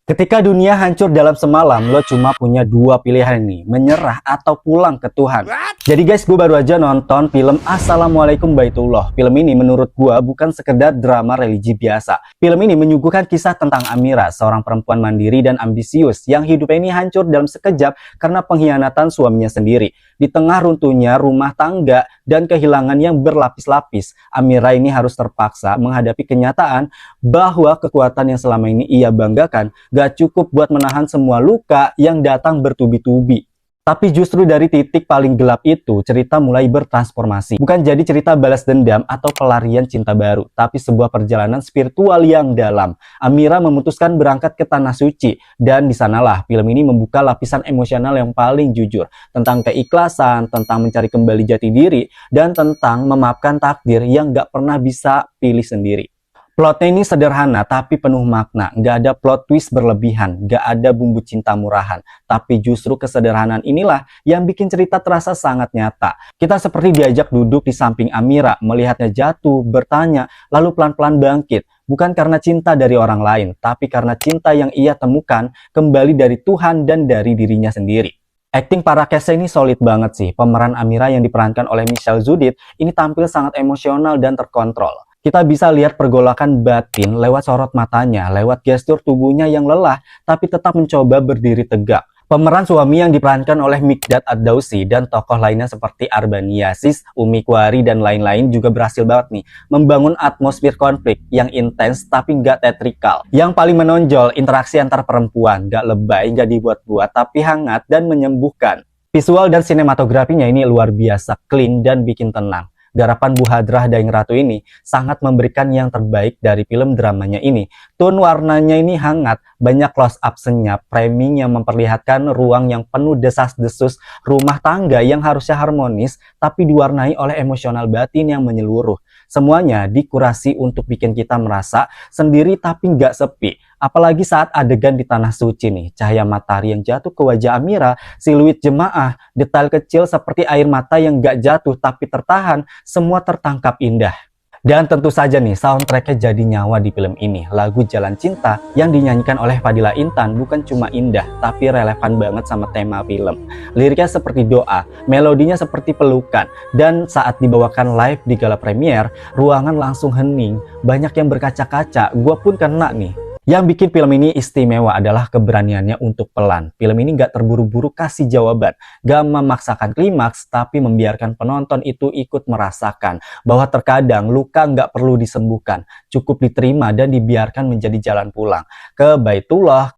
Ketika dunia hancur dalam semalam, lo cuma punya dua pilihan nih, menyerah atau pulang ke Tuhan. Jadi guys, gue baru aja nonton film Assalamualaikum Baitullah. Film ini menurut gue bukan sekedar drama religi biasa. Film ini menyuguhkan kisah tentang Amira, seorang perempuan mandiri dan ambisius yang hidupnya ini hancur dalam sekejap karena pengkhianatan suaminya sendiri. Di tengah runtuhnya rumah tangga dan kehilangan yang berlapis-lapis, Amira ini harus terpaksa menghadapi kenyataan bahwa kekuatan yang selama ini ia banggakan gak cukup buat menahan semua luka yang datang bertubi-tubi. Tapi justru dari titik paling gelap itu, cerita mulai bertransformasi. Bukan jadi cerita balas dendam atau pelarian cinta baru, tapi sebuah perjalanan spiritual yang dalam. Amira memutuskan berangkat ke Tanah Suci, dan disanalah film ini membuka lapisan emosional yang paling jujur. Tentang keikhlasan, tentang mencari kembali jati diri, dan tentang memaafkan takdir yang gak pernah bisa pilih sendiri. Plotnya ini sederhana tapi penuh makna, nggak ada plot twist berlebihan, nggak ada bumbu cinta murahan. Tapi justru kesederhanaan inilah yang bikin cerita terasa sangat nyata. Kita seperti diajak duduk di samping Amira, melihatnya jatuh, bertanya, lalu pelan-pelan bangkit. Bukan karena cinta dari orang lain, tapi karena cinta yang ia temukan kembali dari Tuhan dan dari dirinya sendiri. Acting para cast ini solid banget sih. Pemeran Amira yang diperankan oleh Michelle Zudith ini tampil sangat emosional dan terkontrol. Kita bisa lihat pergolakan batin lewat sorot matanya, lewat gestur tubuhnya yang lelah, tapi tetap mencoba berdiri tegak. Pemeran suami yang diperankan oleh Mikdad Ad-Dausi dan tokoh lainnya seperti Arban Yasis, Umi Kwari, dan lain-lain juga berhasil banget nih membangun atmosfer konflik yang intens tapi nggak teatrikal. Yang paling menonjol, interaksi antar perempuan, nggak lebay, nggak dibuat-buat, tapi hangat dan menyembuhkan. Visual dan sinematografinya ini luar biasa, clean dan bikin tenang. Garapan Bu Hadrah Daeng Ratu ini sangat memberikan yang terbaik dari film dramanya ini. Tone warnanya ini hangat, banyak close up senyap, framing yang memperlihatkan ruang yang penuh desas-desus rumah tangga yang harusnya harmonis, tapi diwarnai oleh emosional batin yang menyeluruh. Semuanya dikurasi untuk bikin kita merasa sendiri tapi nggak sepi. Apalagi saat adegan di Tanah Suci nih, cahaya matahari yang jatuh ke wajah Amira, siluet jemaah, detail kecil seperti air mata yang gak jatuh tapi tertahan, semua tertangkap indah. Dan tentu saja nih, soundtracknya jadi nyawa di film ini. Lagu Jalan Cinta yang dinyanyikan oleh Fadila Intan bukan cuma indah, tapi relevan banget sama tema film. Liriknya seperti doa, melodinya seperti pelukan, dan saat dibawakan live di gala premier, ruangan langsung hening, banyak yang berkaca-kaca, gua pun kena nih. Yang bikin film ini istimewa adalah keberaniannya untuk pelan. Film ini gak terburu-buru kasih jawaban, gak memaksakan klimaks, tapi membiarkan penonton itu ikut merasakan bahwa terkadang luka gak perlu disembuhkan, cukup diterima dan dibiarkan menjadi jalan pulang ke Baitullah,